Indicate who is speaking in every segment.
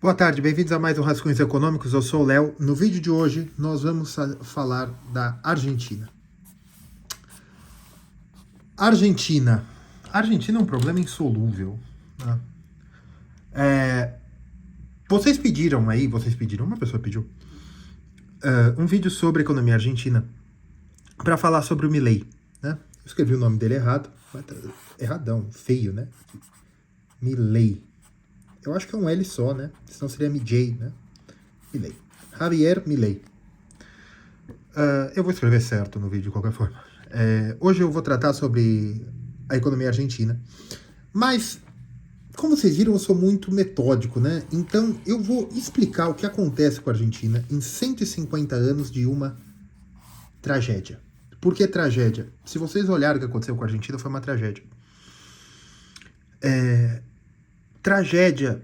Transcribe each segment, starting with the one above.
Speaker 1: Boa tarde, bem-vindos a mais um Rascunhos Econômicos, eu sou o Léo. No vídeo de hoje nós vamos falar da Argentina. Argentina. A Argentina é um problema insolúvel. Né? Uma pessoa pediu, um vídeo sobre a economia argentina para falar sobre o Milei. Né? Eu escrevi o nome dele errado, erradão, feio, né? Milei. Eu acho que é um L só, né? Senão seria MJ, né? Milei. Javier Milei. Eu vou escrever certo no vídeo de qualquer forma. Hoje eu vou tratar sobre a economia argentina. Mas, como vocês viram, eu sou muito metódico, né? Então eu vou explicar o que acontece com a Argentina em 150 anos de uma tragédia. Por que tragédia? Se vocês olharem o que aconteceu com a Argentina, foi uma tragédia. Tragédia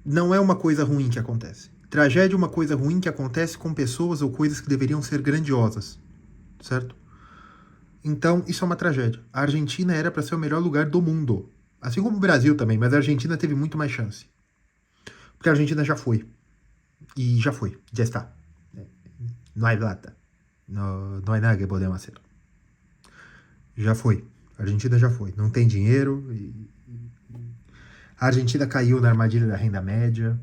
Speaker 1: não é uma coisa ruim que acontece. Tragédia é uma coisa ruim que acontece com pessoas ou coisas que deveriam ser grandiosas, certo? Então, isso é uma tragédia. A Argentina era para ser o melhor lugar do mundo. Assim como o Brasil também, mas a Argentina teve muito mais chance. Porque a Argentina já foi. E já foi, já está. Não há plata. Não há nada que podemos fazer. Já foi. A Argentina já foi. Não tem dinheiro. A Argentina caiu na armadilha da renda média.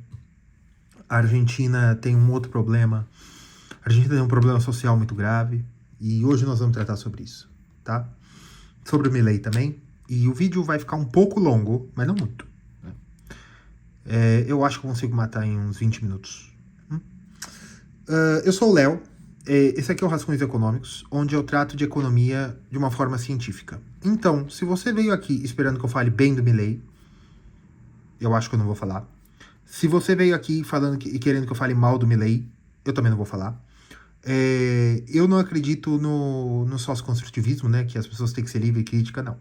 Speaker 1: A Argentina tem um outro problema. A Argentina tem um problema social muito grave. E hoje nós vamos tratar sobre isso, tá? Sobre o Milei também. E o vídeo vai ficar um pouco longo, mas não muito. Né? Eu acho que eu consigo matar em uns 20 minutos. Eu sou o Léo. Esse aqui é o Rascunhos Econômicos, onde eu trato de economia de uma forma científica. Então, se você veio aqui esperando que eu fale bem do Milei, eu acho que eu não vou falar. Se você veio aqui falando e querendo que eu fale mal do Milei, eu também não vou falar. Eu não acredito no sócio-construtivismo, né? Que as pessoas têm que ser livre e crítica, não.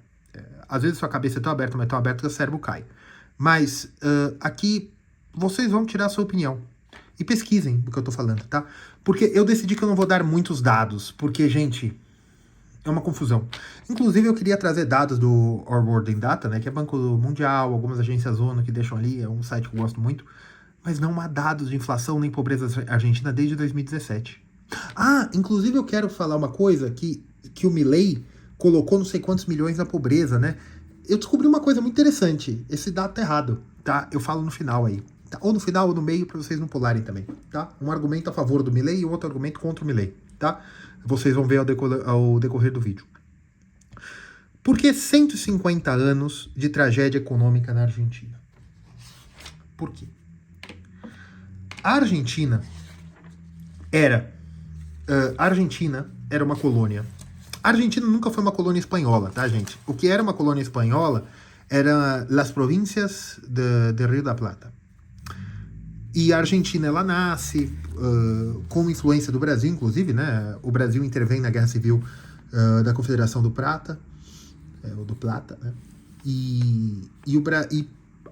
Speaker 1: Às vezes sua cabeça é tão aberta, mas tão aberta que o cérebro cai. Mas aqui vocês vão tirar a sua opinião. E pesquisem o que eu tô falando, tá? Porque eu decidi que eu não vou dar muitos dados, porque, gente, é uma confusão. Inclusive, eu queria trazer dados do Our World in Data, né? Que é Banco Mundial, algumas agências ONU que deixam ali, é um site que eu gosto muito. Mas não há dados de inflação nem pobreza argentina desde 2017. Inclusive eu quero falar uma coisa que o Milei colocou não sei quantos milhões na pobreza, né? Eu descobri uma coisa muito interessante. Esse dado tá errado, tá? Eu falo no final aí. Tá? Ou no final ou no meio, para vocês não pularem também, tá? Um argumento a favor do Milei e outro argumento contra o Milei, tá? Vocês vão ver ao decorrer do vídeo. Por que 150 anos de tragédia econômica na Argentina? Por quê? A Argentina era uma colônia. A Argentina nunca foi uma colônia espanhola, tá, gente? O que era uma colônia espanhola era as províncias de Rio da Plata. E a Argentina, ela nasce com influência do Brasil, inclusive, né? O Brasil intervém na Guerra Civil da Confederação do Prata, ou do Plata, né? E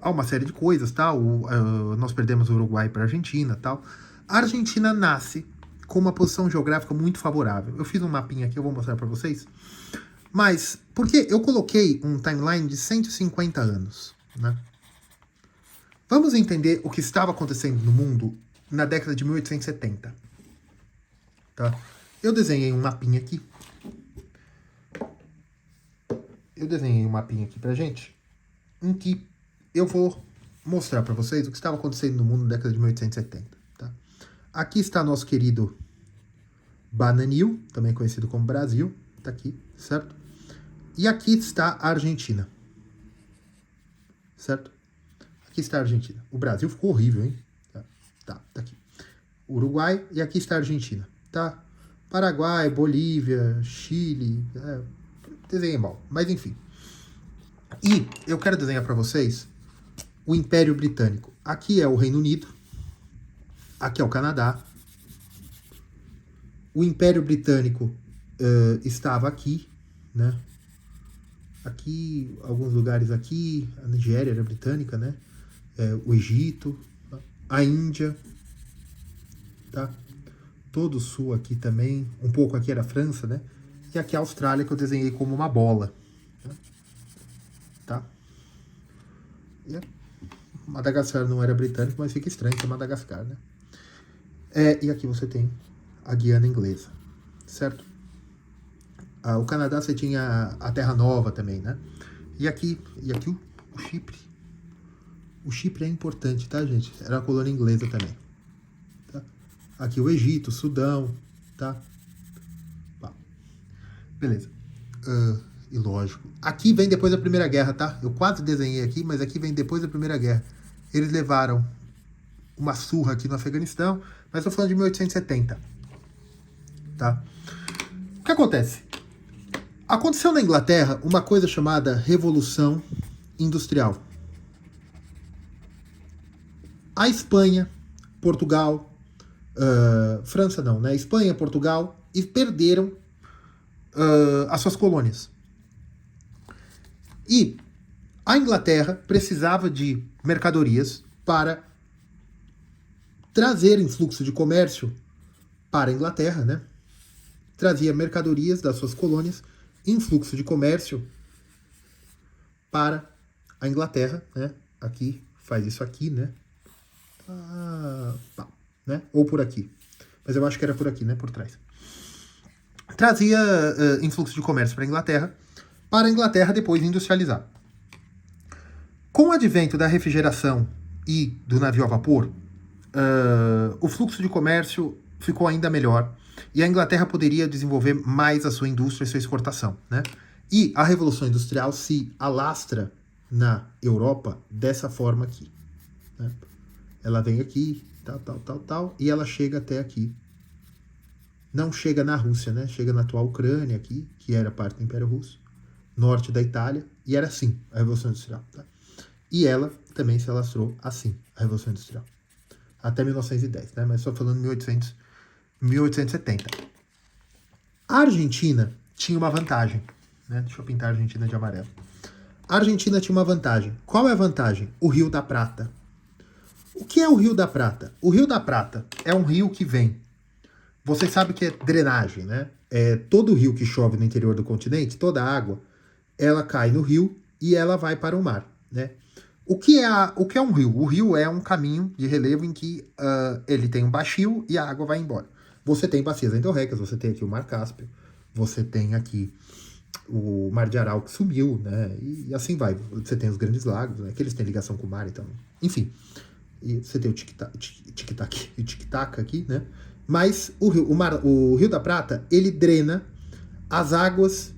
Speaker 1: há uma série de coisas, tal. Nós perdemos o Uruguai para a Argentina, tal. A Argentina nasce com uma posição geográfica muito favorável. Eu fiz um mapinha aqui, eu vou mostrar para vocês. Mas, porque eu coloquei um timeline de 150 anos, né? Vamos entender o que estava acontecendo no mundo na década de 1870. Tá? Eu desenhei um mapinha aqui. Pra gente, em que eu vou mostrar para vocês o que estava acontecendo no mundo na década de 1870. Tá? Aqui está nosso querido Bananil, também conhecido como Brasil, tá aqui, certo? E aqui está a Argentina, certo? Aqui está a Argentina. O Brasil ficou horrível, hein? Tá aqui. Uruguai e aqui está a Argentina, tá? Paraguai, Bolívia, Chile, desenhei mal, mas enfim. E eu quero desenhar para vocês o Império Britânico. Aqui é o Reino Unido, aqui é o Canadá. O Império Britânico estava aqui, né? Aqui, alguns lugares aqui, a Nigéria era britânica, né? O Egito, a Índia, tá? Todo o sul aqui também, um pouco aqui era a França, né? E aqui a Austrália, que eu desenhei como uma bola, tá? Madagascar não era britânico, mas fica estranho ser Madagascar, né? E aqui você tem a Guiana Inglesa, certo? O Canadá você tinha a Terra Nova também, né? E aqui o Chipre. O Chipre é importante, tá, gente? Era a colônia inglesa também. Tá? Aqui o Egito, o Sudão, tá? Beleza. E lógico. Aqui vem depois da Primeira Guerra, tá? Eu quase desenhei aqui, mas aqui vem depois da Primeira Guerra. Eles levaram uma surra aqui no Afeganistão, mas estou falando de 1870. Tá? O que acontece? Aconteceu na Inglaterra uma coisa chamada Revolução Industrial. A Espanha, Portugal, França não, né? Espanha, Portugal, e perderam as suas colônias. E a Inglaterra precisava de mercadorias para trazer influxo de comércio para a Inglaterra, né? Trazia mercadorias das suas colônias, influxo de comércio para a Inglaterra, né? Aqui, faz isso aqui, né? Né? Ou por aqui. Mas eu acho que era por aqui, né? Por trás. Trazia influxo de comércio para a Inglaterra depois industrializar. Com o advento da refrigeração e do navio a vapor, o fluxo de comércio ficou ainda melhor e a Inglaterra poderia desenvolver mais a sua indústria e sua exportação, né? E a Revolução Industrial se alastra na Europa dessa forma aqui, né? Ela vem aqui, tal, e ela chega até aqui. Não chega na Rússia, né? Chega na atual Ucrânia aqui, que era parte do Império Russo, norte da Itália, e era assim a Revolução Industrial, tá? E ela também se alastrou assim, a Revolução Industrial. Até 1910, né? Mas só falando 1870. A Argentina tinha uma vantagem, né? Deixa eu pintar a Argentina de amarelo. A Argentina tinha uma vantagem. Qual é a vantagem? O Rio da Prata. O que é o Rio da Prata? O Rio da Prata é um rio que vem. Você sabe que é drenagem, né? Todo rio que chove no interior do continente, toda a água, ela cai no rio e ela vai para o mar, né? O que é um rio? O rio é um caminho de relevo em que ele tem um baixio e a água vai embora. Você tem bacias endorreicas, você tem aqui o Mar Cáspio, você tem aqui o Mar de Aral que sumiu, né? E assim vai. Você tem os grandes lagos, né? Que eles têm ligação com o mar, então. Enfim. E você tem o Tic-Tac aqui, né? Mas o Rio da Prata, ele drena as águas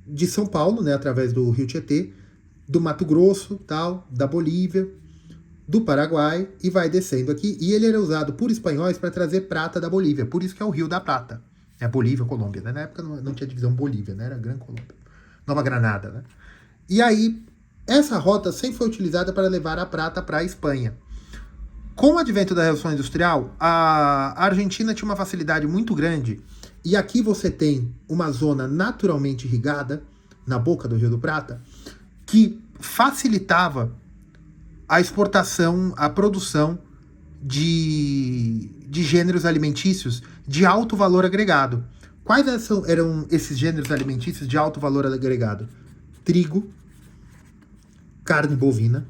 Speaker 1: de São Paulo, né? Através do Rio Tietê, do Mato Grosso, tal, da Bolívia, do Paraguai, e vai descendo aqui. E ele era usado por espanhóis para trazer prata da Bolívia. Por isso que é o Rio da Prata. É Bolívia, Colômbia, né? Na época não tinha divisão Bolívia, né? Era Gran Colômbia. Nova Granada, né? E aí, essa rota sempre foi utilizada para levar a prata para a Espanha. Com o advento da Revolução Industrial, a Argentina tinha uma facilidade muito grande. E aqui você tem uma zona naturalmente irrigada, na boca do Rio do Prata, que facilitava a exportação, a produção de gêneros alimentícios de alto valor agregado. Quais eram esses gêneros alimentícios de alto valor agregado? Trigo, carne bovina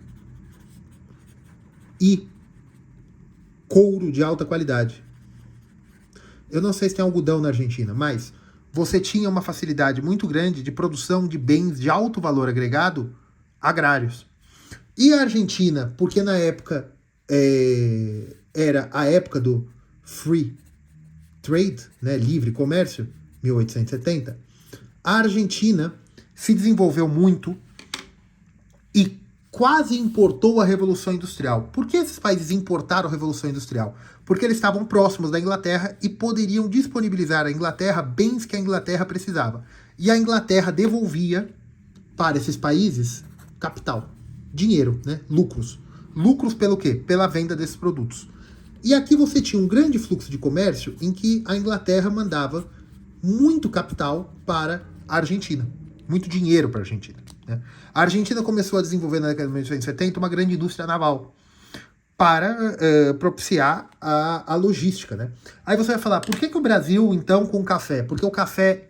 Speaker 1: e couro de alta qualidade. Eu não sei se tem algodão na Argentina, mas você tinha uma facilidade muito grande de produção de bens de alto valor agregado agrários. E a Argentina, porque na época era a época do free trade, né, livre comércio, 1870, a Argentina se desenvolveu muito e quase importou a Revolução Industrial. Por que esses países importaram a Revolução Industrial? Porque eles estavam próximos da Inglaterra e poderiam disponibilizar à Inglaterra bens que a Inglaterra precisava. E a Inglaterra devolvia para esses países capital, dinheiro, né? Lucros. Lucros pelo quê? Pela venda desses produtos. E aqui você tinha um grande fluxo de comércio em que a Inglaterra mandava muito capital para a Argentina. Muito dinheiro para a Argentina, né? A Argentina começou a desenvolver na década de 1970 uma grande indústria naval para propiciar a logística, né? Aí você vai falar, por que o Brasil, então, com o café? Porque o café,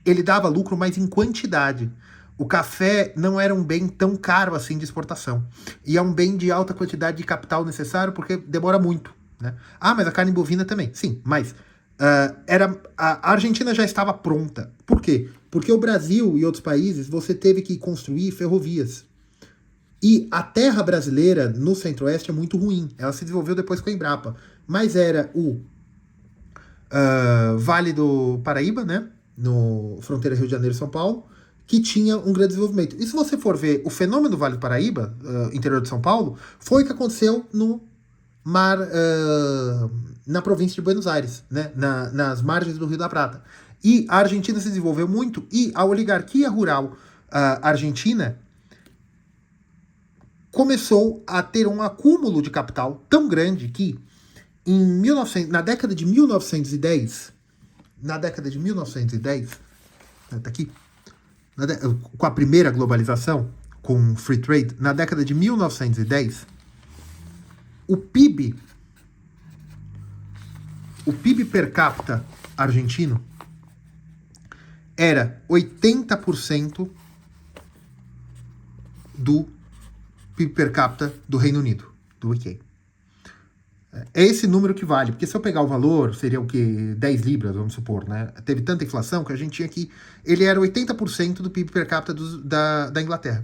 Speaker 1: ele dava lucro, mas em quantidade. o café não era um bem tão caro assim de exportação. E é um bem de alta quantidade de capital necessário porque demora muito, né? Ah, mas a carne bovina também. Sim, mas a Argentina já estava pronta. Por quê? Porque o Brasil e outros países, você teve que construir ferrovias. E a terra brasileira no centro-oeste é muito ruim. Ela se desenvolveu depois com a Embrapa. Mas era o Vale do Paraíba, né? No fronteira Rio de Janeiro e São Paulo, que tinha um grande desenvolvimento. E se você for ver o fenômeno do Vale do Paraíba, interior de São Paulo, foi o que aconteceu no mar, na província de Buenos Aires, né? Nas margens do Rio da Prata. E a Argentina se desenvolveu muito, e a oligarquia rural argentina começou a ter um acúmulo de capital tão grande que na década de 1910, tá aqui, com a primeira globalização, com free trade, na década de 1910, o PIB per capita argentino era 80% do PIB per capita do Reino Unido, do UK. É esse número que vale, porque se eu pegar o valor, seria o quê? 10 libras, vamos supor, né? Teve tanta inflação que a gente tinha que... Ele era 80% do PIB per capita da Inglaterra.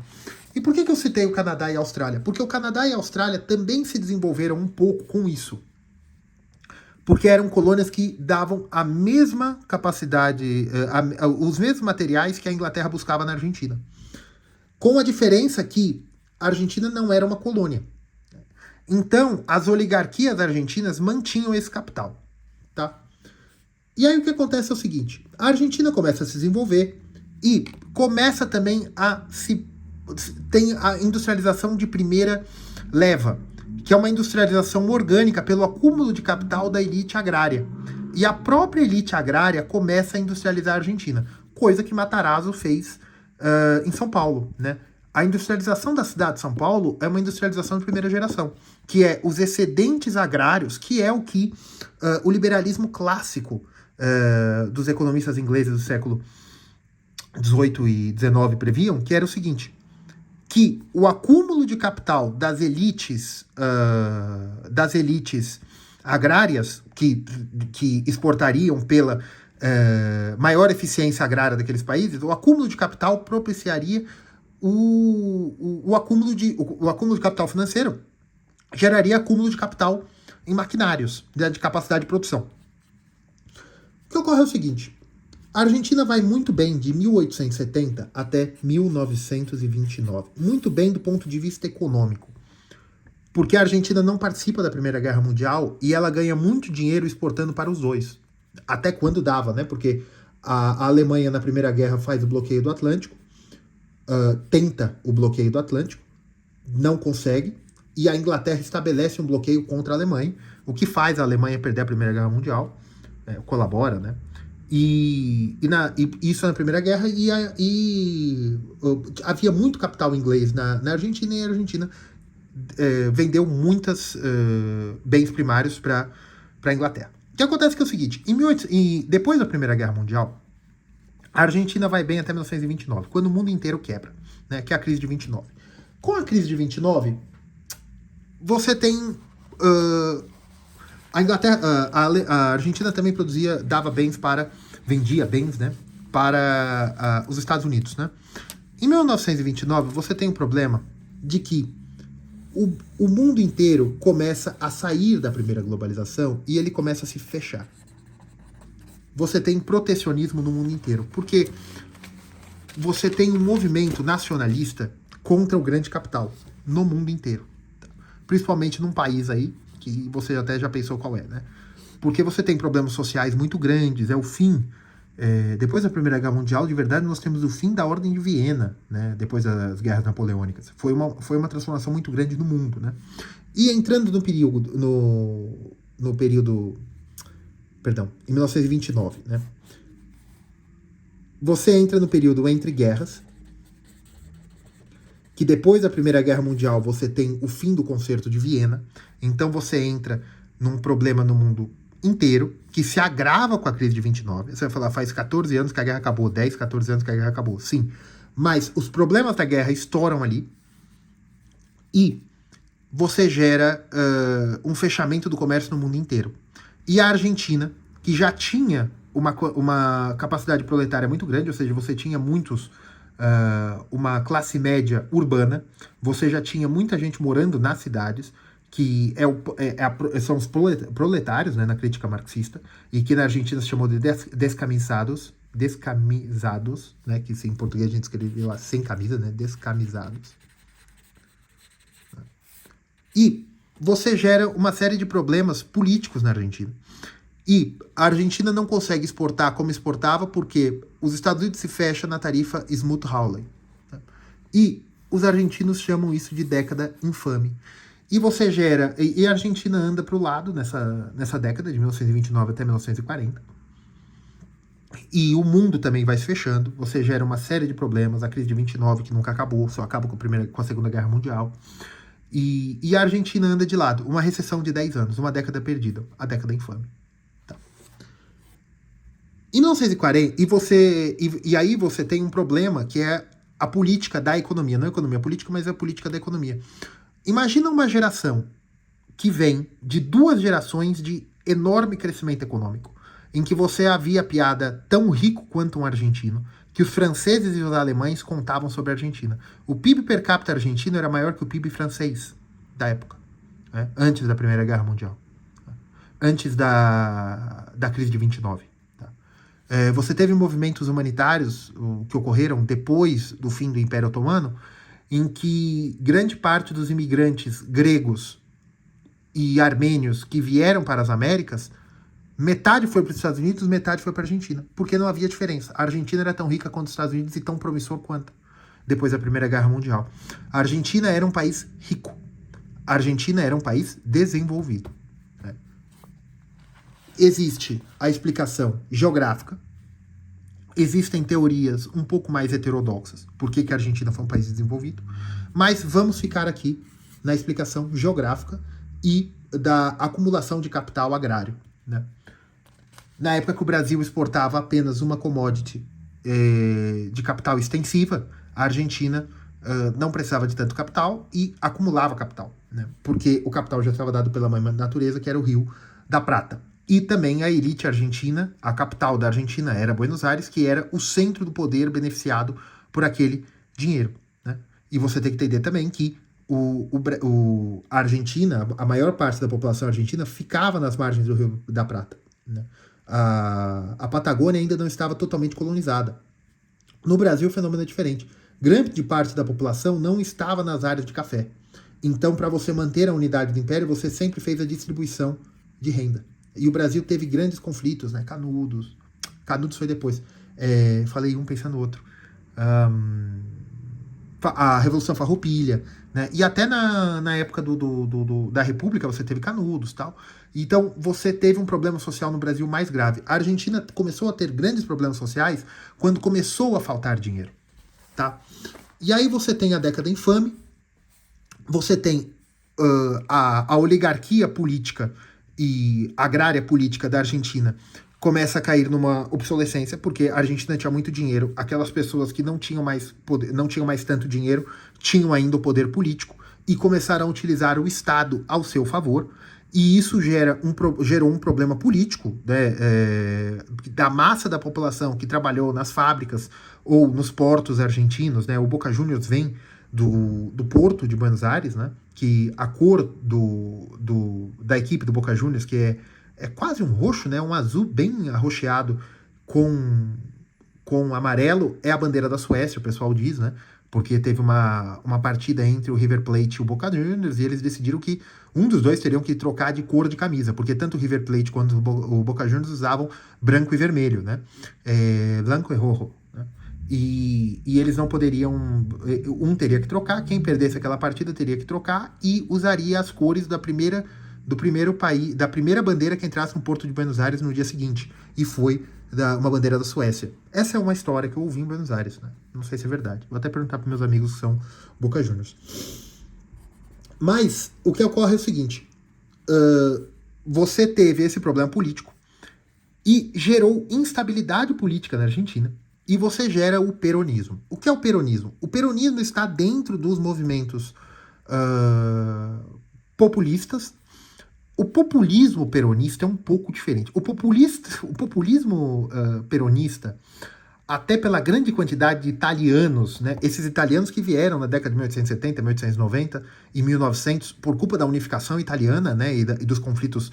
Speaker 1: E por que eu citei o Canadá e a Austrália? Porque o Canadá e a Austrália também se desenvolveram um pouco com isso. Porque eram colônias que davam a mesma capacidade, os mesmos materiais que a Inglaterra buscava na Argentina. Com a diferença que a Argentina não era uma colônia. Então, as oligarquias argentinas mantinham esse capital, tá? E aí o que acontece é o seguinte, a Argentina começa a se desenvolver e começa também tem a industrialização de primeira leva, que é uma industrialização orgânica pelo acúmulo de capital da elite agrária. E a própria elite agrária começa a industrializar a Argentina, coisa que Matarazzo fez em São Paulo, né? A industrialização da cidade de São Paulo é uma industrialização de primeira geração, que é os excedentes agrários, que é o que o liberalismo clássico dos economistas ingleses do século XVIII e XIX previam, que era o seguinte, que o acúmulo de capital das elites agrárias, que exportariam pela maior eficiência agrária daqueles países, o acúmulo de capital propiciaria o acúmulo de capital financeiro, geraria acúmulo de capital em maquinários, de capacidade de produção. O que ocorre é o seguinte, a Argentina vai muito bem de 1870 até 1929, muito bem do ponto de vista econômico, porque a Argentina não participa da Primeira Guerra Mundial e ela ganha muito dinheiro exportando para os dois, até quando dava, né? Porque a Alemanha na Primeira Guerra faz o bloqueio do Atlântico, tenta o bloqueio do Atlântico, não consegue, e a Inglaterra estabelece um bloqueio contra a Alemanha, o que faz a Alemanha perder a Primeira Guerra Mundial, colabora, né? E isso na Primeira Guerra, havia muito capital inglês na Argentina, e a Argentina vendeu muitos bens primários para a Inglaterra. O que acontece é o seguinte, depois da Primeira Guerra Mundial, a Argentina vai bem até 1929, quando o mundo inteiro quebra, né, que é a crise de 29. Com a crise de 29, você tem a Inglaterra, a Argentina também vendia bens, né, para os Estados Unidos, né. Em 1929, você tem um problema de que o mundo inteiro começa a sair da primeira globalização e ele começa a se fechar. Você tem protecionismo no mundo inteiro, porque você tem um movimento nacionalista contra o grande capital no mundo inteiro. Principalmente num país aí, que você até já pensou qual é, né? Porque você tem problemas sociais muito grandes, é o fim. Depois da Primeira Guerra Mundial, de verdade, nós temos o fim da Ordem de Viena, né? Depois das guerras napoleônicas. Foi uma transformação muito grande no mundo, né? E entrando no período... Perdão, em 1929, né? Você entra no período entre guerras, que depois da Primeira Guerra Mundial você tem o fim do Concerto de Viena, então você entra num problema no mundo inteiro, que se agrava com a crise de 29. Você vai falar, faz 14 anos que a guerra acabou, 10, 14 anos que a guerra acabou. Sim, Mas os problemas da guerra estouram ali e você gera um fechamento do comércio no mundo inteiro. E a Argentina, que já tinha uma capacidade proletária muito grande, ou seja, você tinha uma classe média urbana, você já tinha muita gente morando nas cidades, que são os proletários, né, na crítica marxista, e que na Argentina se chamou de descamisados, né, que em português a gente escreveu sem camisa, né, descamisados. E você gera uma série de problemas políticos na Argentina. E a Argentina não consegue exportar como exportava porque os Estados Unidos se fecham na tarifa Smoot-Hawley. Tá? E os argentinos chamam isso de década infame. E você gera... E a Argentina anda para o lado nessa década, de 1929 até 1940. E o mundo também vai se fechando. Você gera uma série de problemas. A crise de 29, que nunca acabou, só acaba com a Segunda Guerra Mundial. E a Argentina anda de lado. Uma recessão de 10 anos, uma década perdida. A década infame. Tá. Em 1940, e aí você tem um problema que é a política da economia. Não a economia política, mas a política da economia. Imagina uma geração que vem de 2 gerações de enorme crescimento econômico, em que você havia piada tão rico quanto um argentino, que os franceses e os alemães contavam sobre a Argentina. O PIB per capita argentino era maior que o PIB francês da época, né? Antes da Primeira Guerra Mundial, antes da crise de 29. Tá? Você teve movimentos humanitários que ocorreram depois do fim do Império Otomano, em que grande parte dos imigrantes gregos e armênios que vieram para as Américas, metade foi para os Estados Unidos, metade foi para a Argentina, porque não havia diferença. A Argentina era tão rica quanto os Estados Unidos e tão promissor quanto depois da Primeira Guerra Mundial. A Argentina era um país rico. A Argentina era um país desenvolvido. Né? Existe a explicação geográfica. Existem teorias um pouco mais heterodoxas, por que a Argentina foi um país desenvolvido, mas vamos ficar aqui na explicação geográfica e da acumulação de capital agrário. Né? Na época que o Brasil exportava apenas uma commodity de capital extensiva, a Argentina não precisava de tanto capital e acumulava capital, né? Porque o capital já estava dado pela mãe natureza, que era o Rio da Prata. E também a elite argentina, a capital da Argentina era Buenos Aires, que era o centro do poder beneficiado por aquele dinheiro. Né? E você tem que entender também que a Argentina, a maior parte da população argentina ficava nas margens do Rio da Prata. Né? A Patagônia ainda não estava totalmente colonizada. No Brasil o fenômeno é diferente. Grande parte da população não estava nas áreas de café. Então, para você manter a unidade do império, você sempre fez a distribuição de renda. E o Brasil teve grandes conflitos, né? Canudos foi depois. Falei um pensando no outro. A Revolução Farroupilha, né? E até na época da República você teve Canudos e tal. Então você teve um problema social no Brasil mais grave. A Argentina começou a ter grandes problemas sociais quando começou a faltar dinheiro. Tá? E aí você tem a década infame, você tem a oligarquia política e agrária política da Argentina começa a cair numa obsolescência, porque a Argentina tinha muito dinheiro, aquelas pessoas que não tinham mais poder, não tinham mais tanto dinheiro, tinham ainda o poder político e começaram a utilizar o Estado ao seu favor, e isso gerou um problema político, né, da massa da população que trabalhou nas fábricas ou nos portos argentinos, né? O Boca Juniors vem do Porto de Buenos Aires, né? Que a cor da equipe do Boca Juniors, que é quase um roxo, né? Um azul bem arroxeado com amarelo, é a bandeira da Suécia, o pessoal diz, né? Porque teve uma partida entre o River Plate e o Boca Juniors e eles decidiram que um dos dois teriam que trocar de cor de camisa, porque tanto o River Plate quanto o Boca Juniors usavam branco e vermelho, né? Blanco e rojo. Né? E eles não poderiam... Um teria que trocar, quem perdesse aquela partida teria que trocar e usaria as cores da primeira bandeira que entrasse no Porto de Buenos Aires no dia seguinte. E foi uma bandeira da Suécia. Essa é uma história que eu ouvi em Buenos Aires, né? Não sei se é verdade. Vou até perguntar para meus amigos que são Boca Juniors. Mas o que ocorre é o seguinte. Você teve esse problema político e gerou instabilidade política na Argentina. e você gera o peronismo. O que é o peronismo? O peronismo está dentro dos movimentos populistas. O populismo peronista é um pouco diferente. O populismo peronista, até pela grande quantidade de italianos, né, esses italianos que vieram na década de 1870, 1890 e 1900 por culpa da unificação italiana, né, e dos conflitos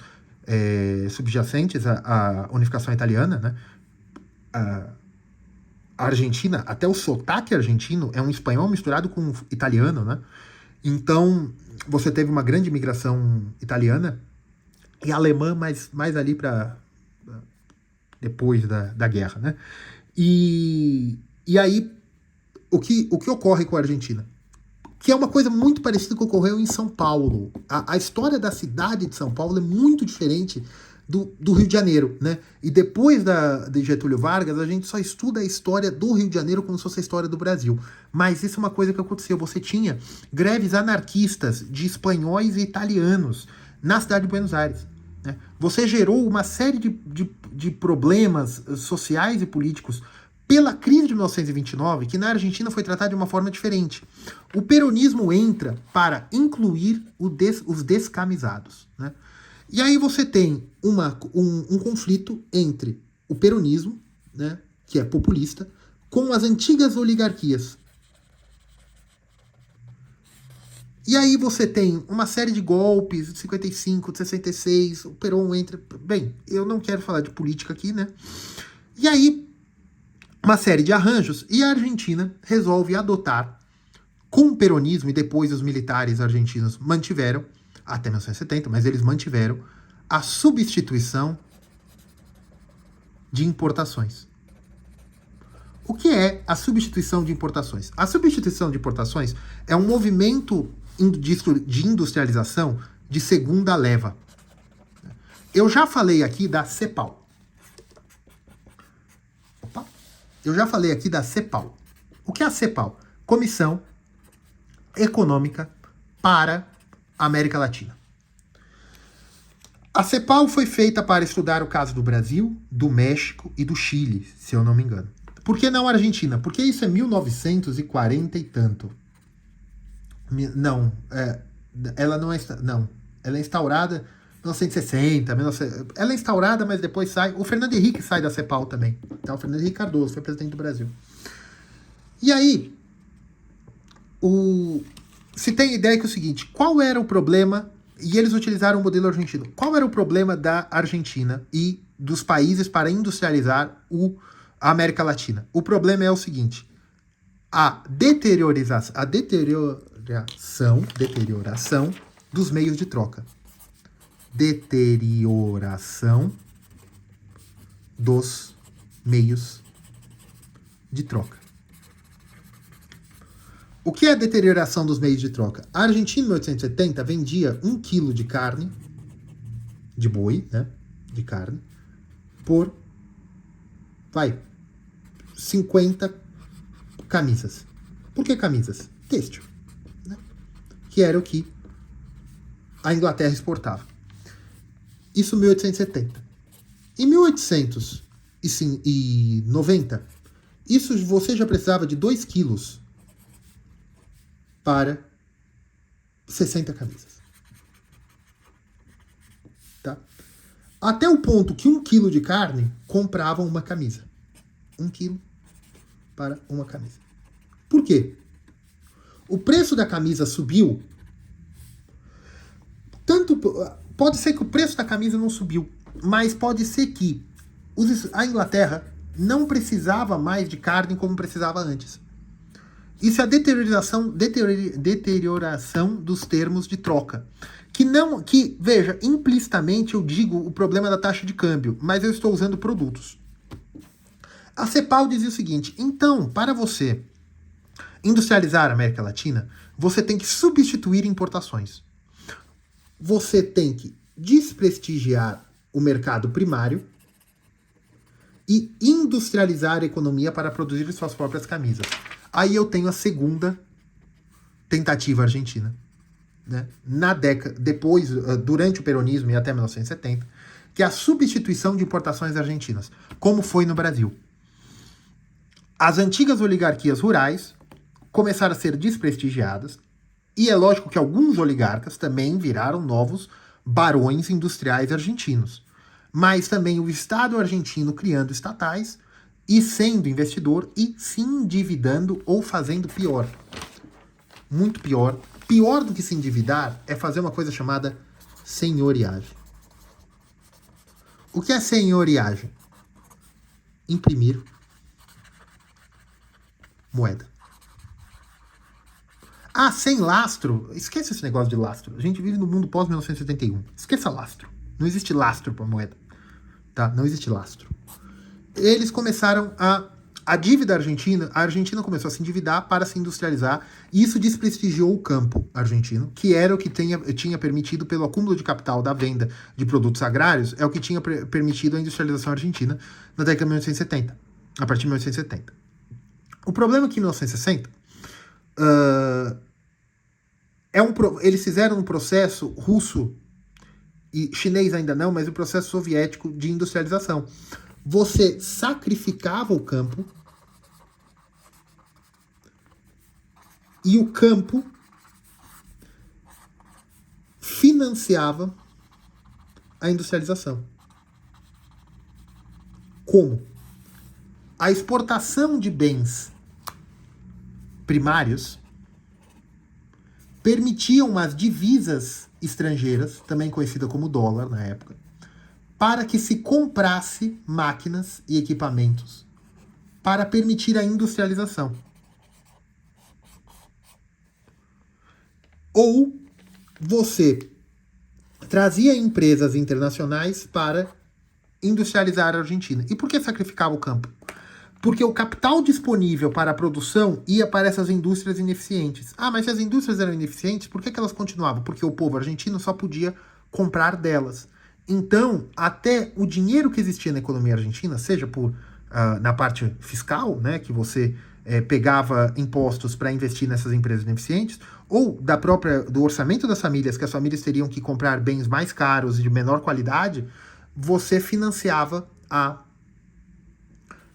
Speaker 1: subjacentes à unificação italiana, né, a Argentina, até o sotaque argentino é um espanhol misturado com italiano, né? Então, você teve uma grande imigração italiana e alemã, mais ali para depois da guerra, né? E aí, o que ocorre com a Argentina? Que é uma coisa muito parecida com o que ocorreu em São Paulo. A história da cidade de São Paulo é muito diferente do Rio de Janeiro, né? E depois de Getúlio Vargas, a gente só estuda a história do Rio de Janeiro como se fosse a história do Brasil. Mas isso é uma coisa que aconteceu. Você tinha greves anarquistas de espanhóis e italianos na cidade de Buenos Aires, né? Você gerou uma série de problemas sociais e políticos pela crise de 1929, que na Argentina foi tratada de uma forma diferente. O peronismo entra para incluir os descamisados, né? E aí você tem um conflito entre o peronismo, né, que é populista, com as antigas oligarquias. E aí você tem uma série de golpes, de 55, de 66, o Perón entra... Bem, eu não quero falar de política aqui, né? E aí, uma série de arranjos, e a Argentina resolve adotar, com o peronismo, e depois os militares argentinos mantiveram, até 1970, mas eles mantiveram a substituição de importações. O que é a substituição de importações? A substituição de importações é um movimento de industrialização de segunda leva. Eu já falei aqui da CEPAL. Eu já falei aqui da CEPAL. O que é a CEPAL? Comissão Econômica para a América Latina. A CEPAL foi feita para estudar o caso do Brasil, do México e do Chile, se eu não me engano. Por que não a Argentina? Porque isso é 1940 e tanto. Não, ela não é... Não, ela é instaurada em 1960, ela é instaurada, mas depois sai... O Fernando Henrique sai da CEPAL também. Tá? O Fernando Henrique Cardoso foi presidente do Brasil. E aí, se tem ideia que é o seguinte, qual era o problema... E eles utilizaram o modelo argentino. Qual era o problema da Argentina e dos países para industrializar a América Latina? O problema é o seguinte: a deterioração dos meios de troca. Deterioração dos meios de troca. O que é a deterioração dos meios de troca? A Argentina, em 1870, vendia 1 quilo de carne, de boi, né, de carne, por, 50 camisas. Por que camisas? Têxtil, né, que era o que a Inglaterra exportava. Isso em 1870. Em 1890, isso você já precisava de 2 quilos para 60 camisas. Tá? Até o ponto que 1 quilo de carne comprava uma camisa. 1 quilo para uma camisa. Por quê? O preço da camisa subiu. Pode ser que o preço da camisa não subiu, mas pode ser que a Inglaterra não precisava mais de carne como precisava antes. Isso é a deterioração dos termos de troca. Veja, implicitamente eu digo o problema da taxa de câmbio, mas eu estou usando produtos. A CEPAL dizia o seguinte: então, para você industrializar a América Latina, você tem que substituir importações. Você tem que desprestigiar o mercado primário e industrializar a economia para produzir suas próprias camisas. Aí eu tenho a segunda tentativa argentina, né? Durante o peronismo e até 1970, que é a substituição de importações argentinas, como foi no Brasil. as antigas oligarquias rurais começaram a ser desprestigiadas, e é lógico que alguns oligarcas também viraram novos barões industriais argentinos. Mas também o Estado argentino criando estatais e sendo investidor e se endividando ou fazendo pior. Muito pior. Pior do que se endividar é fazer uma coisa chamada senhoriagem. O que é senhoriagem? Imprimir moeda. Ah, sem lastro. Esqueça esse negócio de lastro. A gente vive no mundo pós-1971. Esqueça lastro. Não existe lastro para moeda. Tá? Não existe lastro. Eles começaram a dívida argentina, a Argentina começou a se endividar para se industrializar, e isso desprestigiou o campo argentino, que era o que tinha permitido, pelo acúmulo de capital da venda de produtos agrários, é o que tinha permitido a industrialização argentina na década de 1970, a partir de 1970. O problema é que em 1960, eles fizeram um processo russo, e chinês ainda não, mas o processo soviético de industrialização. Você sacrificava o campo e o campo financiava a industrialização. Como? A exportação de bens primários permitiam umas divisas estrangeiras, também conhecida como dólar na época, para que se comprasse máquinas e equipamentos para permitir a industrialização. Ou você trazia empresas internacionais para industrializar a Argentina. E por que sacrificava o campo? Porque o capital disponível para a produção ia para essas indústrias ineficientes. Ah, mas se as indústrias eram ineficientes, por que elas continuavam? Porque o povo argentino só podia comprar delas. Então, até o dinheiro que existia na economia argentina, seja por na parte fiscal, né, que você pegava impostos para investir nessas empresas ineficientes, ou do orçamento das famílias, que as famílias teriam que comprar bens mais caros e de menor qualidade, você financiava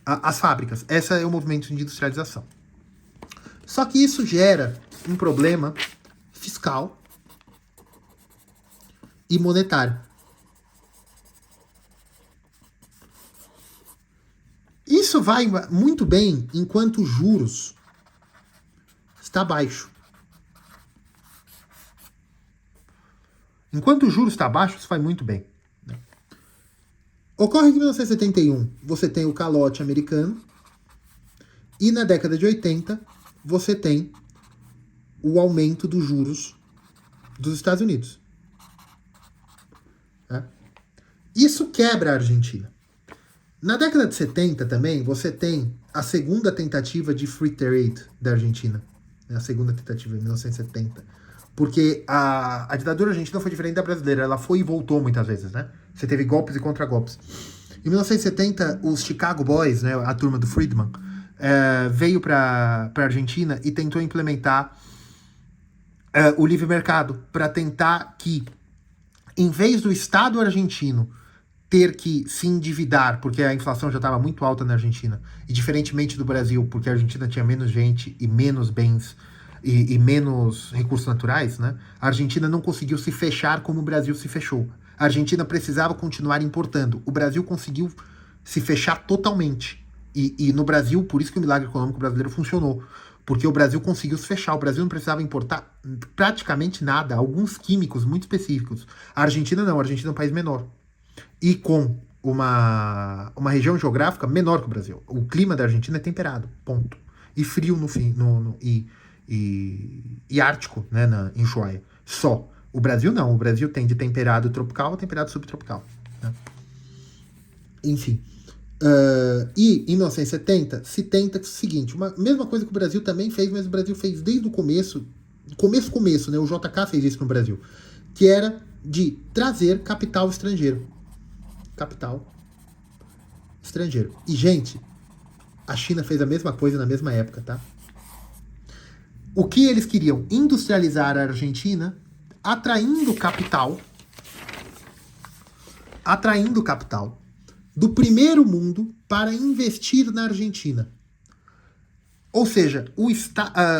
Speaker 1: as fábricas. Esse é o movimento de industrialização. Só que isso gera um problema fiscal e monetário. Isso vai muito bem enquanto os juros está baixo. Enquanto o juros está baixo, isso vai muito bem. Ocorre que em 1971 você tem o calote americano e na década de 80 você tem o aumento dos juros dos Estados Unidos. Isso quebra a Argentina. Na década de 70 também, você tem a segunda tentativa de free trade da Argentina. A segunda tentativa, em 1970. Porque a ditadura argentina foi diferente da brasileira. Ela foi e voltou muitas vezes, né? Você teve golpes e contragolpes. Em 1970, os Chicago Boys, né, a turma do Friedman, veio para a Argentina e tentou implementar o livre mercado para tentar que, em vez do Estado argentino ter que se endividar, porque a inflação já estava muito alta na Argentina, e diferentemente do Brasil, porque a Argentina tinha menos gente e menos bens e menos recursos naturais, né? A Argentina não conseguiu se fechar como o Brasil se fechou. A Argentina precisava continuar importando. O Brasil conseguiu se fechar totalmente. E no Brasil, por isso que o milagre econômico brasileiro funcionou. Porque o Brasil conseguiu se fechar. O Brasil não precisava importar praticamente nada, alguns químicos muito específicos. A Argentina não, a Argentina é um país menor. E com uma região geográfica menor que o Brasil. O clima da Argentina é temperado, ponto. E frio no fim, e ártico, né, em Ushuaia. Só. O Brasil não. O Brasil tem de temperado tropical a temperado subtropical. Né? Enfim. E em 1970 se tenta o seguinte, mesma coisa que o Brasil também fez, mas o Brasil fez desde o começo, né? O JK fez isso no Brasil, que era de trazer capital estrangeiro. Capital estrangeiro. E, gente, a China fez a mesma coisa na mesma época, tá? O que eles queriam? Industrializar a Argentina, atraindo capital do primeiro mundo para investir na Argentina. Ou seja,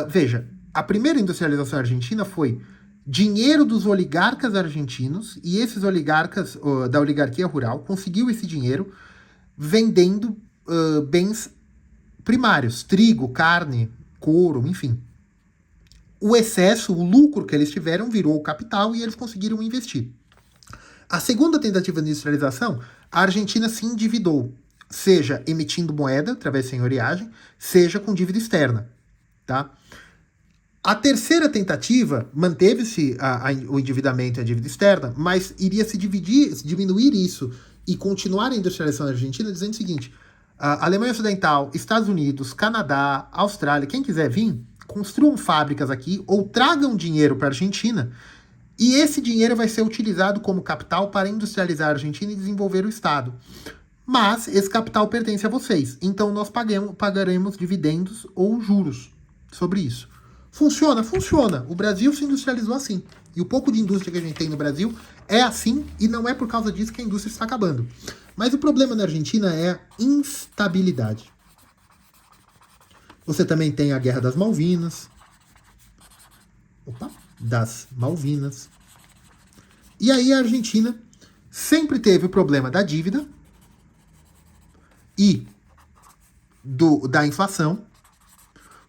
Speaker 1: veja, a primeira industrialização argentina foi dinheiro dos oligarcas argentinos, e esses oligarcas da oligarquia rural conseguiu esse dinheiro vendendo bens primários, trigo, carne, couro, enfim. O excesso, o lucro que eles tiveram virou o capital e eles conseguiram investir. A segunda tentativa de industrialização, a Argentina se endividou, seja emitindo moeda através de senhoriagem, seja com dívida externa, tá? A terceira tentativa, manteve-se o endividamento e a dívida externa, mas iria se diminuir isso e continuar a industrialização da Argentina, dizendo o seguinte: a Alemanha Ocidental, Estados Unidos, Canadá, Austrália, quem quiser vir, construam fábricas aqui ou tragam dinheiro para a Argentina, e esse dinheiro vai ser utilizado como capital para industrializar a Argentina e desenvolver o Estado. Mas esse capital pertence a vocês, então nós pagaremos dividendos ou juros sobre isso. Funciona? Funciona. O Brasil se industrializou assim. E o pouco de indústria que a gente tem no Brasil é assim, e não é por causa disso que a indústria está acabando. Mas o problema na Argentina é a instabilidade. Você também tem a Guerra das Malvinas. Das Malvinas. E aí a Argentina sempre teve o problema da dívida e da inflação.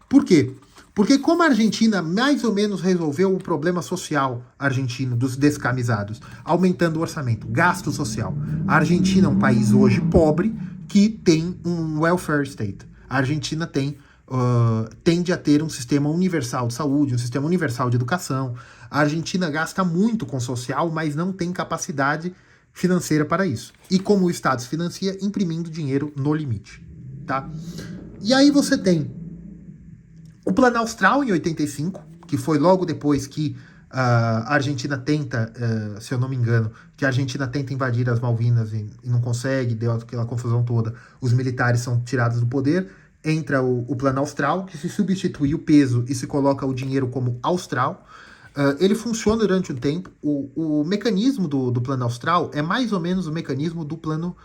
Speaker 1: Por quê? Porque como a Argentina mais ou menos resolveu o problema social argentino dos descamisados, aumentando o orçamento, gasto social. A Argentina é um país hoje pobre que tem um welfare state. A Argentina tende a ter um sistema universal de saúde, um sistema universal de educação. A Argentina gasta muito com social, mas não tem capacidade financeira para isso. E como o Estado se financia, imprimindo dinheiro no limite, tá? E aí você tem o Plano Austral, em 85, que foi logo depois que a Argentina tenta, se eu não me engano, que a Argentina tenta invadir as Malvinas e não consegue, deu aquela confusão toda, os militares são tirados do poder, entra o Plano Austral, que se substitui o peso e se coloca o dinheiro como austral. Ele funciona durante um tempo. O mecanismo do Plano Austral é mais ou menos o mecanismo do Plano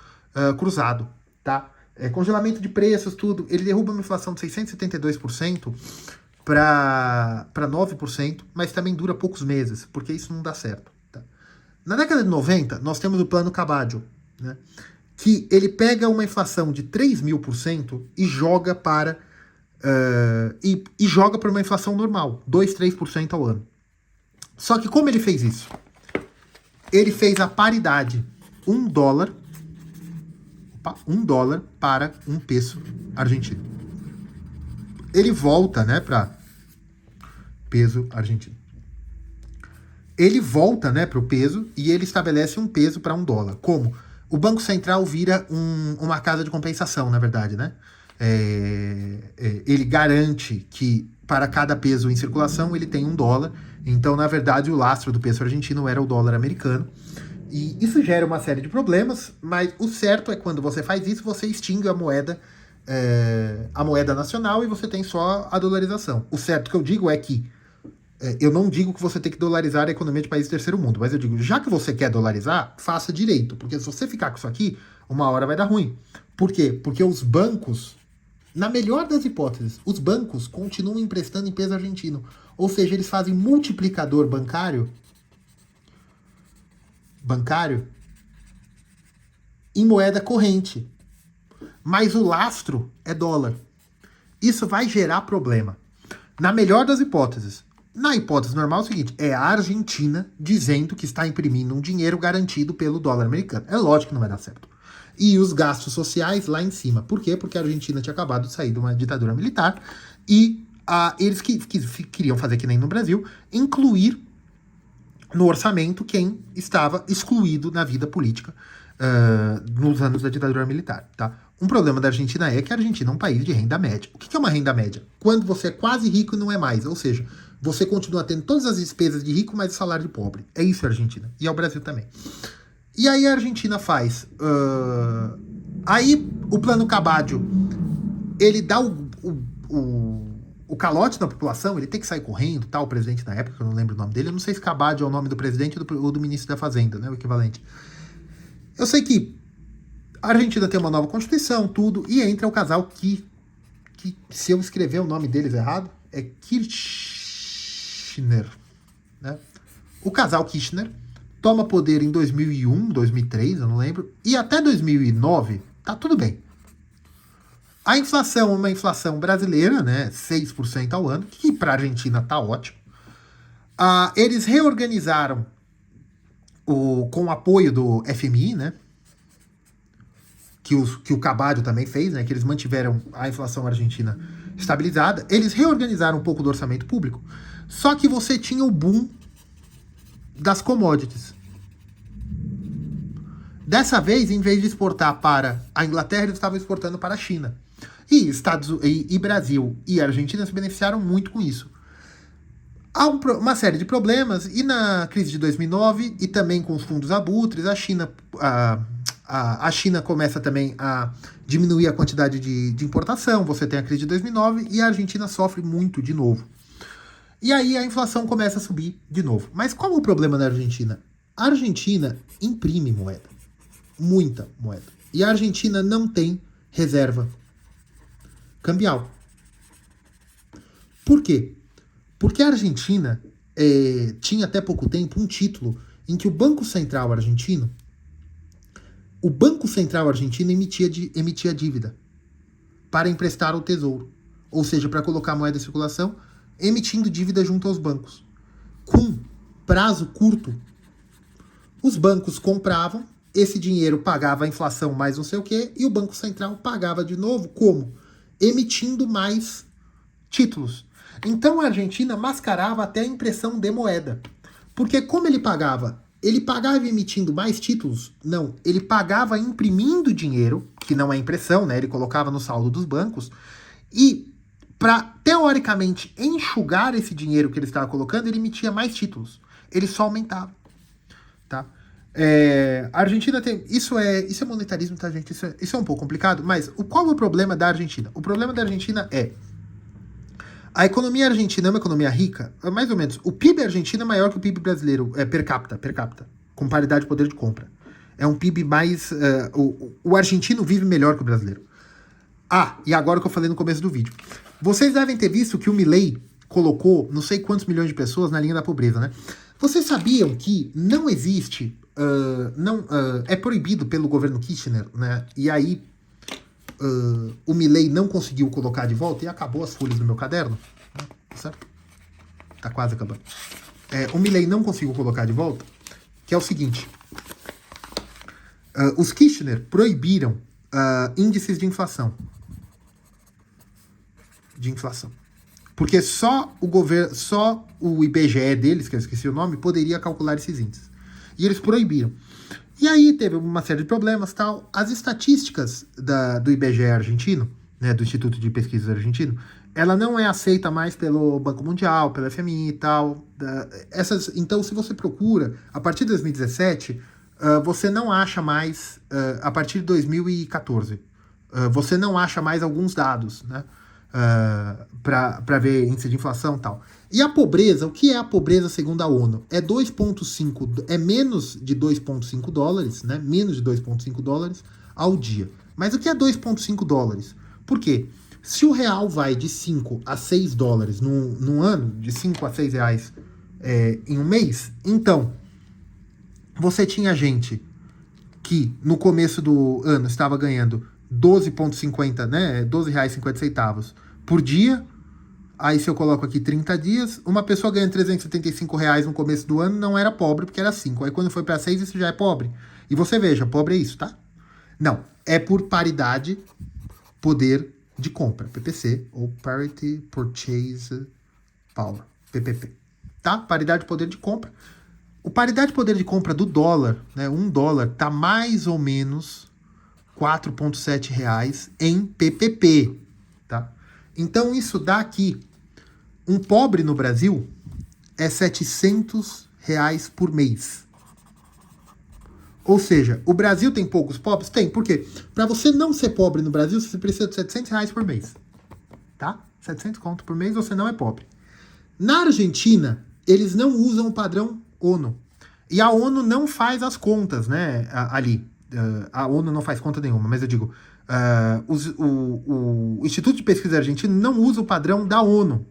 Speaker 1: Cruzado, tá? Congelamento de preços, tudo. Ele derruba uma inflação de 672% para 9%, mas também dura poucos meses, porque isso não dá certo. Tá? Na década de 90, nós temos o Plano Cabadio, né? Que ele pega uma inflação de 3.000% e joga para joga para uma inflação normal, 2, 3% ao ano. Só que como ele fez isso? Ele fez a paridade, $1 para um peso argentino. Ele volta, né, para peso argentino. Ele volta, né, para o peso e ele estabelece um peso para $1. Como? O Banco Central vira uma casa de compensação, na verdade, né? Ele garante que para cada peso em circulação ele tem $1. Então, na verdade, o lastro do peso argentino era o dólar americano. E isso gera uma série de problemas, mas o certo é que quando você faz isso, você extingue a moeda nacional e você tem só a dolarização. O certo que eu digo é que eu não digo que você tem que dolarizar a economia de países do terceiro mundo, mas eu digo, já que você quer dolarizar, faça direito, porque se você ficar com isso aqui, uma hora vai dar ruim. Por quê? Porque os bancos, na melhor das hipóteses, os bancos continuam emprestando em peso argentino. Ou seja, eles fazem multiplicador bancário em moeda corrente. Mas o lastro é dólar. Isso vai gerar problema. Na melhor das hipóteses. Na hipótese normal é o seguinte, é a Argentina dizendo que está imprimindo um dinheiro garantido pelo dólar americano. É lógico que não vai dar certo. E os gastos sociais lá em cima. Por quê? Porque a Argentina tinha acabado de sair de uma ditadura militar e eles queriam fazer que nem no Brasil, incluir no orçamento quem estava excluído na vida política nos anos da ditadura militar, tá? Um problema da Argentina é que a Argentina é um país de renda média. O que é uma renda média? Quando você é quase rico e não é mais, ou seja, você continua tendo todas as despesas de rico, mas o salário de pobre. É isso a Argentina. E é o Brasil também. E aí a Argentina faz... aí o Plano Cabadio, ele dá o calote na população, ele tem que sair correndo, tá? O presidente na época, eu não lembro o nome dele, eu não sei se Cabadio é o nome do presidente ou do ministro da Fazenda, né? O equivalente. Eu sei que a Argentina tem uma nova constituição, tudo, e entra o casal que, se eu escrever o nome deles errado, é Kirchner, né? O casal Kirchner toma poder em 2001, 2003, eu não lembro, e até 2009 tá tudo bem. A inflação é uma inflação brasileira, né, 6% ao ano, que para a Argentina tá ótimo. Eles reorganizaram com o apoio do FMI, né, que o Caballo também fez, né, que eles mantiveram a inflação argentina estabilizada. Eles reorganizaram um pouco do orçamento público, só que você tinha o boom das commodities. Dessa vez, em vez de exportar para a Inglaterra, eles estavam exportando para a China. E Brasil e Argentina se beneficiaram muito com isso. Há uma série de problemas, e na crise de 2009, e também com os fundos abutres, a China começa também a diminuir a quantidade de importação, você tem a crise de 2009, e a Argentina sofre muito de novo. E aí a inflação começa a subir de novo. Mas qual é o problema da Argentina? A Argentina imprime moeda. Muita moeda. E a Argentina não tem reserva cambial. Por quê? Porque a Argentina tinha até pouco tempo um título em que o Banco Central Argentino emitia dívida para emprestar ao Tesouro. Ou seja, para colocar moeda em circulação, emitindo dívida junto aos bancos. Com prazo curto, os bancos compravam, esse dinheiro pagava a inflação mais não sei o quê, e o Banco Central pagava de novo, como? Emitindo mais títulos. Então a Argentina mascarava até a impressão de moeda. Porque como ele pagava? Ele pagava emitindo mais títulos? Não, ele pagava imprimindo dinheiro, que não é impressão, né? Ele colocava no saldo dos bancos, e para, teoricamente, enxugar esse dinheiro que ele estava colocando, ele emitia mais títulos. Ele só aumentava. Tá? A Argentina tem... Isso é monetarismo, tá, gente? Isso é um pouco complicado, mas qual é o problema da Argentina? O problema da Argentina é... A economia argentina é uma economia rica, mais ou menos. O PIB argentino é maior que o PIB brasileiro, per capita, com paridade de poder de compra. É um PIB mais... o argentino vive melhor que o brasileiro. E agora o que eu falei no começo do vídeo. Vocês devem ter visto que o Milei colocou não sei quantos milhões de pessoas na linha da pobreza, né? Vocês sabiam que não existe... é proibido pelo governo Kirchner, né? E aí o Milei não conseguiu colocar de volta e acabou as folhas do meu caderno, né? Certo? Tá quase acabando. O Milei não conseguiu colocar de volta, que é o seguinte: os Kirchner proibiram índices de inflação. Porque só o IBGE deles, que eu esqueci o nome, poderia calcular esses índices. E eles proibiram. E aí teve uma série de problemas, tal. As estatísticas do IBGE argentino, né, do Instituto de Pesquisas argentino, ela não é aceita mais pelo Banco Mundial, pelo FMI e tal. Então, se você procura, a partir de 2017, você não acha mais, a partir de 2014, você não acha mais alguns dados, né? Para ver índice de inflação e tal. E a pobreza, o que é a pobreza segundo a ONU? É menos de 2,5 dólares, né? Menos de 2,5 dólares ao dia. Mas o que é 2,5 dólares? Por quê? Se o real vai de 5 a 6 dólares num ano, de 5 a 6 reais em um mês, então você tinha gente que no começo do ano estava ganhando 12,50, né? R$12,50 por dia. Aí se eu coloco aqui 30 dias, uma pessoa ganhando R$375 no começo do ano não era pobre, porque era 5. Aí quando foi para 6, isso já é pobre. E você veja, pobre é isso, tá? Não, é por paridade, poder de compra, PPC, ou Parity Purchase Power, PPP. Tá? Paridade de poder de compra. O paridade de poder de compra do dólar, né? $1 tá mais ou menos R$4,7 em PPP, tá? Então isso dá aqui, um pobre no Brasil é R$700 por mês. Ou seja, o Brasil tem poucos pobres? Tem, por quê? Para você não ser pobre no Brasil, você precisa de R$700 por mês, tá? 700 conto por mês, você não é pobre. Na Argentina, eles não usam o padrão ONU. E a ONU não faz as contas, né, ali. A ONU não faz conta nenhuma, mas eu digo, O Instituto de Pesquisa Argentino não usa o padrão da ONU.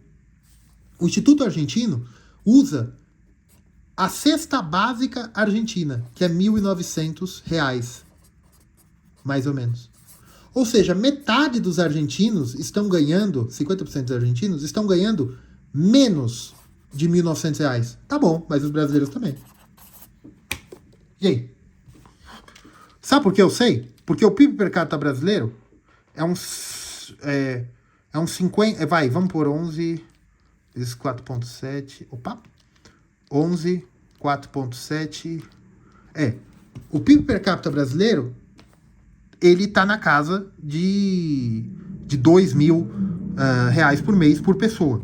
Speaker 1: O Instituto Argentino usa a cesta básica argentina, que é R$ 1.900, mais ou menos. Ou seja, metade dos argentinos estão ganhando, 50% dos argentinos estão ganhando menos de R$ 1.900. Tá bom, mas os brasileiros também. E aí? Sabe por que eu sei? Porque o PIB per capita brasileiro é uns 50... vamos por 11... vezes 4,7... Opa! 11, 4,7... o PIB per capita brasileiro, ele tá na casa de 2 mil reais por mês por pessoa.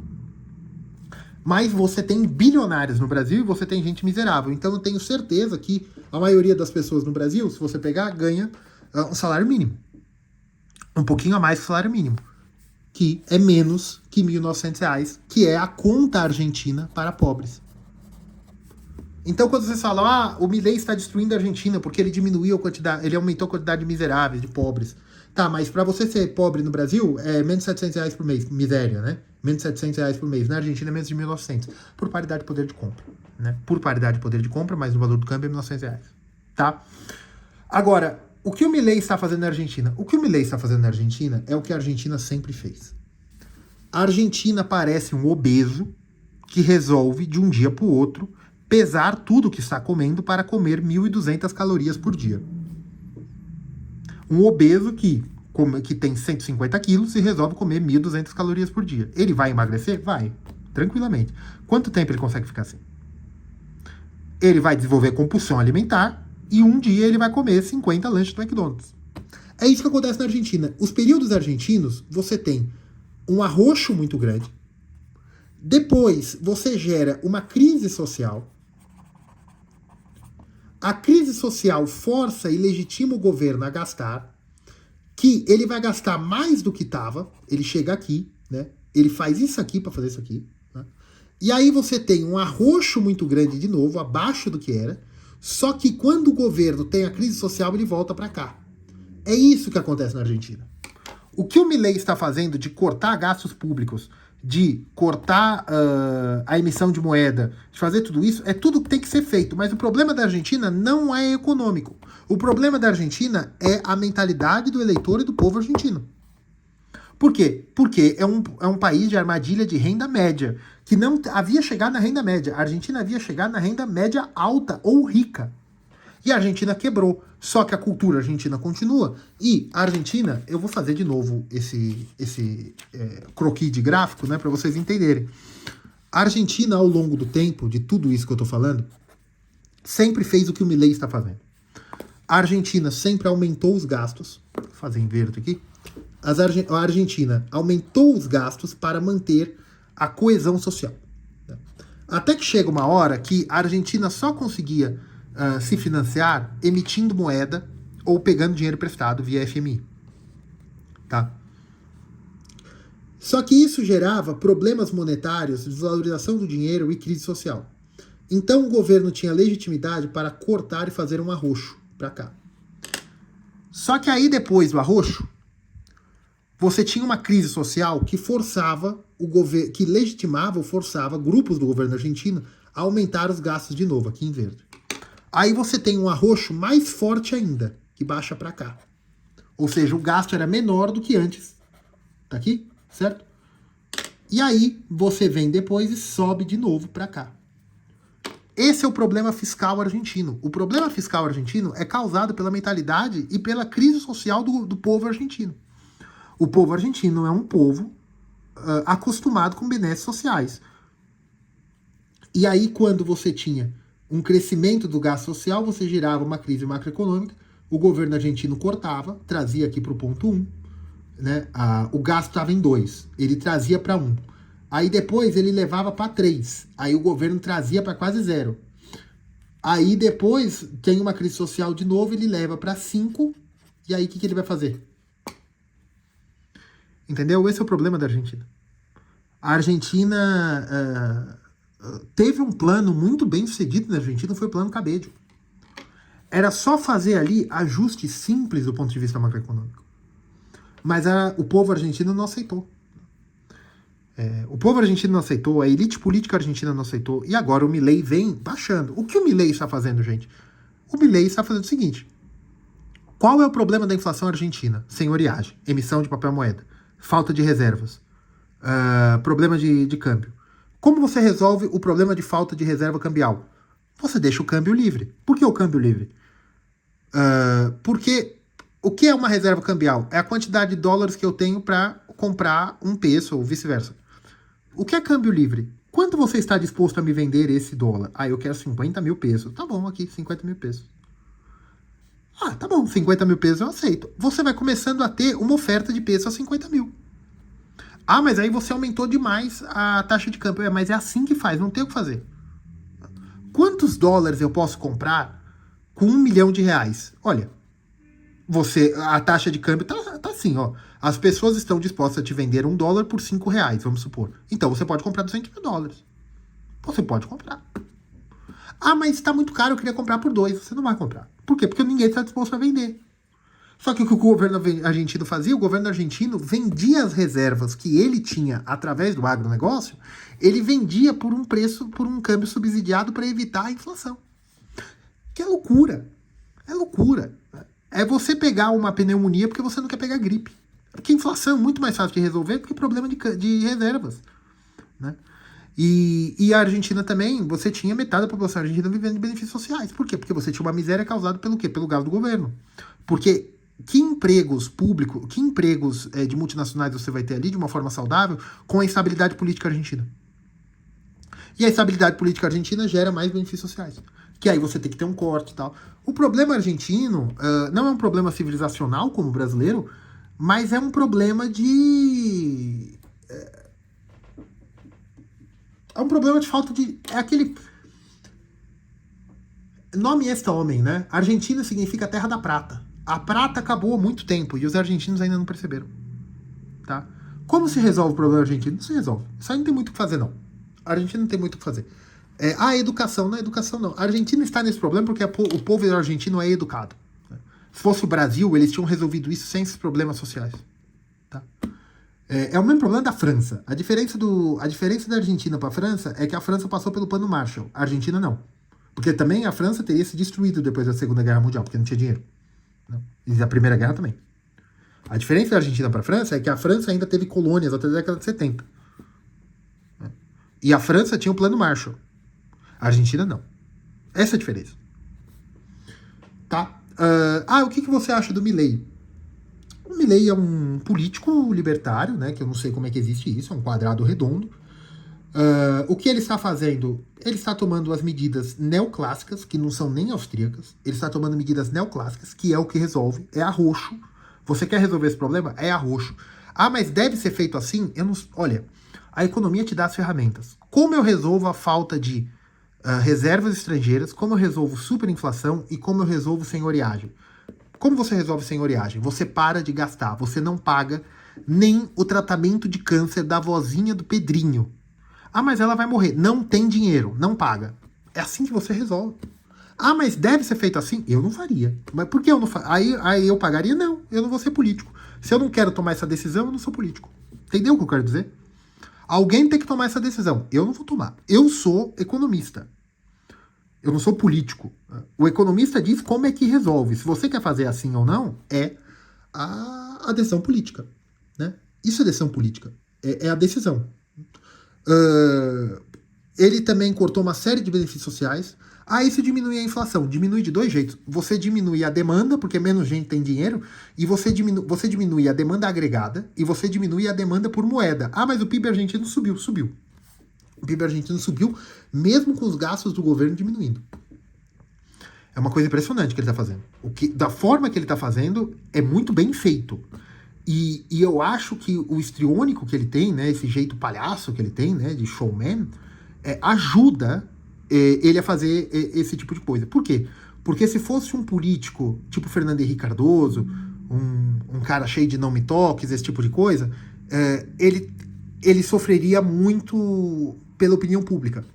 Speaker 1: Mas você tem bilionários no Brasil e você tem gente miserável. Então eu tenho certeza que a maioria das pessoas no Brasil, se você pegar, ganha um salário mínimo. Um pouquinho a mais que o salário mínimo. Que é menos que R$ 1.900, que é a conta argentina para pobres. Então quando vocês falam, o Milei está destruindo a Argentina porque ele diminuiu a quantidade, ele aumentou a quantidade de miseráveis, de pobres. Tá, mas para você ser pobre no Brasil, é menos de R$ 700 por mês. Miséria, né? Menos de R$ 700 por mês. Na Argentina é menos de 1.900. Por paridade de poder de compra. Né? Por paridade de poder de compra, mas o valor do câmbio é R$ 1.900. Tá? Agora, o que o Milei está fazendo na Argentina? O que o Milei está fazendo na Argentina é o que a Argentina sempre fez. A Argentina parece um obeso que resolve, de um dia para o outro, pesar tudo que está comendo para comer 1.200 calorias por dia. Um obeso que tem 150 quilos e resolve comer 1.200 calorias por dia. Ele vai emagrecer? Vai, tranquilamente. Quanto tempo ele consegue ficar assim? Ele vai desenvolver compulsão alimentar e um dia ele vai comer 50 lanches do McDonald's. É isso que acontece na Argentina. Os períodos argentinos, você tem um arroxo muito grande, depois você gera uma crise social. A crise social força e legitima o governo a gastar, que ele vai gastar mais do que estava, ele chega aqui, né? Ele faz isso aqui para fazer isso aqui, né? E aí você tem um arroxo muito grande de novo, abaixo do que era, só que quando o governo tem a crise social, ele volta para cá. É isso que acontece na Argentina. O que o Milei está fazendo de cortar gastos públicos, de cortar a emissão de moeda, de fazer tudo isso, é tudo que tem que ser feito. Mas o problema da Argentina não é econômico. O problema da Argentina é a mentalidade do eleitor e do povo argentino. Por quê? Porque é um país de armadilha de renda média, que não havia chegado na renda média. A Argentina havia chegado na renda média alta ou rica. E a Argentina quebrou. Só que a cultura argentina continua. E a Argentina, eu vou fazer de novo esse croquis de gráfico, né, para vocês entenderem. A Argentina, ao longo do tempo, de tudo isso que eu estou falando, sempre fez o que o Milei está fazendo. A Argentina sempre aumentou os gastos. Vou fazer em verde aqui. A Argentina aumentou os gastos para manter a coesão social. Até que chega uma hora que a Argentina só conseguia se financiar emitindo moeda ou pegando dinheiro emprestado via FMI. Tá? Só que isso gerava problemas monetários, desvalorização do dinheiro e crise social. Então o governo tinha legitimidade para cortar e fazer um arroxo para cá. Só que aí depois do arroxo, você tinha uma crise social que forçava o governo, que legitimava ou forçava grupos do governo argentino a aumentar os gastos de novo, aqui em verde. Aí você tem um arroxo mais forte ainda, que baixa para cá. Ou seja, o gasto era menor do que antes. Tá aqui? Certo? E aí você vem depois e sobe de novo para cá. Esse é o problema fiscal argentino. O problema fiscal argentino é causado pela mentalidade e pela crise social do povo argentino. O povo argentino é um povo acostumado com benesses sociais. E aí, quando você tinha um crescimento do gasto social, você gerava uma crise macroeconômica, o governo argentino cortava, trazia aqui para o ponto 1, né? O gasto estava em 2, ele trazia para 1. Aí depois ele levava para 3, aí o governo trazia para quase 0. Aí depois tem uma crise social de novo, ele leva para 5, e aí o que ele vai fazer? Entendeu? Esse é o problema da Argentina. A Argentina teve um plano muito bem sucedido na Argentina, foi o plano Cabello. Era só fazer ali ajustes simples do ponto de vista macroeconômico. Mas o povo argentino não aceitou. O povo argentino não aceitou, a elite política argentina não aceitou, e agora o Milei vem baixando. O que o Milei está fazendo, gente? O Milei está fazendo o seguinte: qual é o problema da inflação argentina? Senhoriagem, emissão de papel moeda, falta de reservas, problema de câmbio. Como você resolve o problema de falta de reserva cambial? Você deixa o câmbio livre. Por que o câmbio livre? Porque o que é uma reserva cambial? É a quantidade de dólares que eu tenho para comprar um peso ou vice-versa. O que é câmbio livre? Quanto você está disposto a me vender esse dólar? Eu quero 50 mil pesos. Tá bom, aqui, 50 mil pesos. Tá bom, 50 mil pesos eu aceito. Você vai começando a ter uma oferta de peso a 50 mil. Mas aí você aumentou demais a taxa de câmbio. Mas é assim que faz, não tem o que fazer. Quantos dólares eu posso comprar com R$1 milhão? Olha, a taxa de câmbio tá assim, ó. As pessoas estão dispostas a te vender $1 por R$5, vamos supor. Então você pode comprar 200 mil dólares. Você pode comprar. Mas está muito caro, eu queria comprar por 2. Você não vai comprar. Por quê? Porque ninguém está disposto a vender. Só que o que o governo argentino fazia? O governo argentino vendia as reservas que ele tinha através do agronegócio, ele vendia por um preço, por um câmbio subsidiado para evitar a inflação. Que é loucura. É loucura. É você pegar uma pneumonia porque você não quer pegar gripe. Porque inflação é muito mais fácil de resolver do que problema de reservas. Né? E a Argentina também, você tinha metade da população argentina vivendo de benefícios sociais. Por quê? Porque você tinha uma miséria causada pelo quê? Pelo gasto do governo. Porque que empregos públicos, que empregos de multinacionais você vai ter ali de uma forma saudável com a instabilidade política argentina? E a estabilidade política argentina gera mais benefícios sociais. Que aí você tem que ter um corte e tal. O problema argentino não é um problema civilizacional como o brasileiro, mas é um problema de... É um problema de falta de... É aquele... Nome este homem, né? Argentina significa terra da prata. A prata acabou há muito tempo e os argentinos ainda não perceberam. Tá? Como se resolve o problema argentino? Não se resolve. Isso aí não tem muito o que fazer, não. A Argentina não tem muito o que fazer. A educação, não é educação, não. A Argentina está nesse problema porque o povo argentino é educado. Se fosse o Brasil, eles tinham resolvido isso sem esses problemas sociais. Tá? É o mesmo problema da França. A diferença da Argentina para a França é que a França passou pelo plano Marshall. A Argentina não. Porque também a França teria se destruído depois da Segunda Guerra Mundial, porque não tinha dinheiro. Não. E da Primeira Guerra também. A diferença da Argentina para a França é que a França ainda teve colônias até a década de 70. E a França tinha o plano Marshall. A Argentina não. Essa é a diferença. Tá? O que você acha do Milei? O Milei é um político libertário, né? Que eu não sei como é que existe isso, é um quadrado redondo. O que ele está fazendo? Ele está tomando as medidas neoclássicas, que não são nem austríacas. Ele está tomando medidas neoclássicas, que é o que resolve. É arroxo. Você quer resolver esse problema? É arroxo. Mas deve ser feito assim? Olha, a economia te dá as ferramentas. Como eu resolvo a falta de reservas estrangeiras? Como eu resolvo superinflação? E como eu resolvo senhoriagem? Como você resolve senhoriagem? Você para de gastar. Você não paga nem o tratamento de câncer da vozinha do Pedrinho. Mas ela vai morrer. Não tem dinheiro. Não paga. É assim que você resolve. Mas deve ser feito assim? Eu não faria. Mas por que eu não faria? Aí eu pagaria? Não. Eu não vou ser político. Se eu não quero tomar essa decisão, eu não sou político. Entendeu o que eu quero dizer? Alguém tem que tomar essa decisão. Eu não vou tomar. Eu sou economista. Eu não sou político. O economista diz como é que resolve. Se você quer fazer assim ou não, é a decisão política. Né? Isso é decisão política. É a decisão. Ele também cortou uma série de benefícios sociais. Isso diminui a inflação. Diminui de dois jeitos. Você diminui a demanda, porque menos gente tem dinheiro, e você diminui a demanda agregada, e você diminui a demanda por moeda. Mas o PIB argentino subiu. O PIB argentino subiu, mesmo com os gastos do governo diminuindo. É uma coisa impressionante que ele está fazendo. Da forma que ele está fazendo, é muito bem feito. E eu acho que o histriônico que ele tem, né, esse jeito palhaço que ele tem, né, de showman, ajuda ele a fazer esse tipo de coisa. Por quê? Porque se fosse um político, tipo Fernando Henrique Cardoso, um cara cheio de não me toques, esse tipo de coisa, ele sofreria muito pela opinião pública.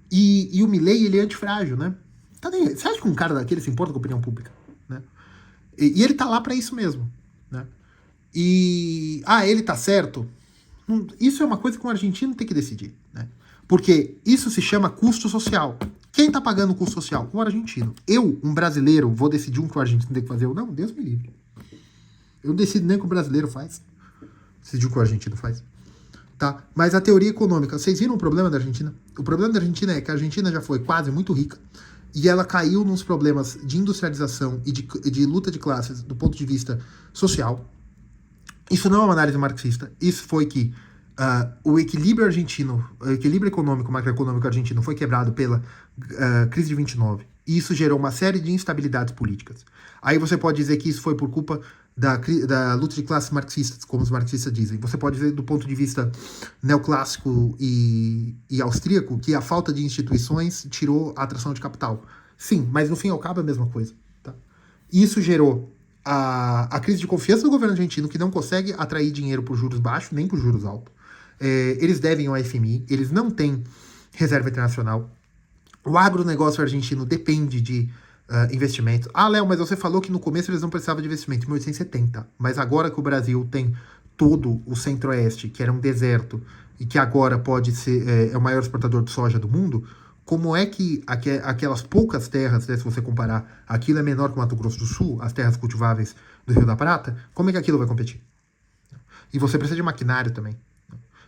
Speaker 1: E o Milei, ele é antifrágil, né? Você acha que um cara daquele se importa com a opinião pública? Né? E ele tá lá para isso mesmo, né? E, ele tá certo? Isso é uma coisa que um argentino tem que decidir, né? Porque isso se chama custo social. Quem tá pagando o custo social? O argentino. Eu, um brasileiro, vou decidir que o argentino tem que fazer ou não? Deus me livre. Eu não decido nem o que o brasileiro faz. Decidir o que o argentino faz. Tá? Mas a teoria econômica, vocês viram o problema da Argentina? O problema da Argentina é que a Argentina já foi quase muito rica e ela caiu nos problemas de industrialização e de luta de classes do ponto de vista social. Isso não é uma análise marxista. Isso foi que o equilíbrio argentino, o equilíbrio econômico, macroeconômico argentino foi quebrado pela crise de 29. E isso gerou uma série de instabilidades políticas. Aí você pode dizer que isso foi por culpa da luta de classes marxistas, como os marxistas dizem. Você pode dizer, do ponto de vista neoclássico e austríaco, que a falta de instituições tirou a atração de capital. Sim, mas no fim e ao cabo é a mesma coisa. Tá? Isso gerou a crise de confiança do governo argentino, que não consegue atrair dinheiro por juros baixos, nem por juros altos. Eles devem ao FMI, eles não têm reserva internacional. O agronegócio argentino depende de investimento. Léo, mas você falou que no começo eles não precisavam de investimento, em 1870. Mas agora que o Brasil tem todo o centro-oeste, que era um deserto, e que agora pode ser é o maior exportador de soja do mundo, como é que aquelas poucas terras, né, se você comparar, aquilo é menor que o Mato Grosso do Sul, as terras cultiváveis do Rio da Prata, como é que aquilo vai competir? E você precisa de maquinário também.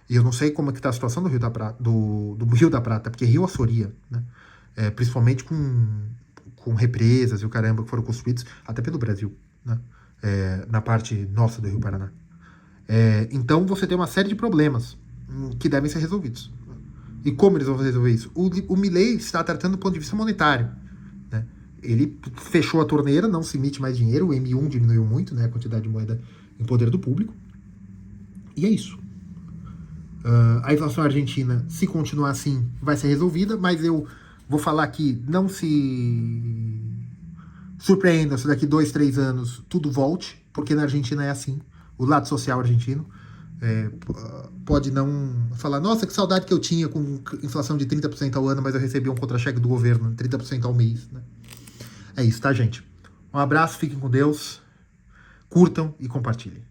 Speaker 1: E eu não sei como é que está a situação do Rio da Prata, do Rio da Prata, porque Rio Assoria, né? Principalmente com represas e o caramba que foram construídos até pelo Brasil, né? Na parte nossa do Rio Paraná. Então você tem uma série de problemas que devem ser resolvidos. E como eles vão resolver isso? O Milei está tratando do ponto de vista monetário, né? Ele fechou a torneira, não se emite mais dinheiro, o M1 diminuiu muito, né, a quantidade de moeda em poder do público. E é isso. A inflação argentina, se continuar assim, vai ser resolvida, mas eu vou falar que não se surpreenda se daqui 2, 3 anos tudo volte, porque na Argentina é assim, o lado social argentino. Pode não falar, nossa, que saudade que eu tinha com inflação de 30% ao ano, mas eu recebi um contra-cheque do governo, 30% ao mês, né? É isso, tá, gente? Um abraço, fiquem com Deus, curtam e compartilhem.